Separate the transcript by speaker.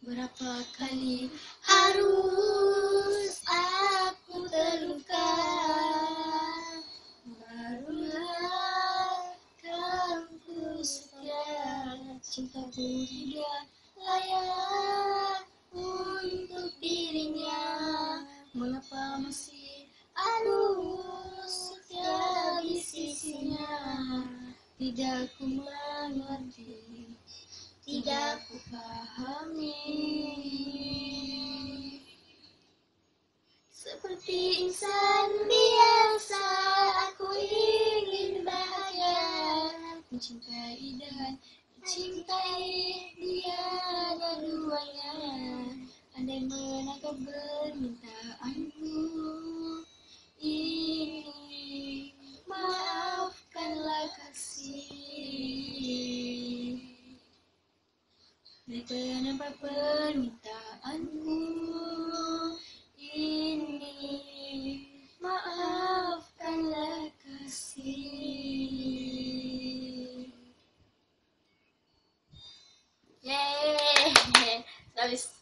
Speaker 1: Berapa kali harus aku terluka, barulah kan ku setia. Cintaku tidak layak untuk dirinya. Mengapa masih halus setia di sisinya? Tidak ku mengerti, tidak ku pahami. Seperti insan biasa, aku ingin bahagia, mencintai dan mencintai dia dua-duanya. Andai menangkap permintaanku ini, maafkanlah kasih. Andai menangkap permintaanku ini, maafkanlah kasih. Yeay, habis.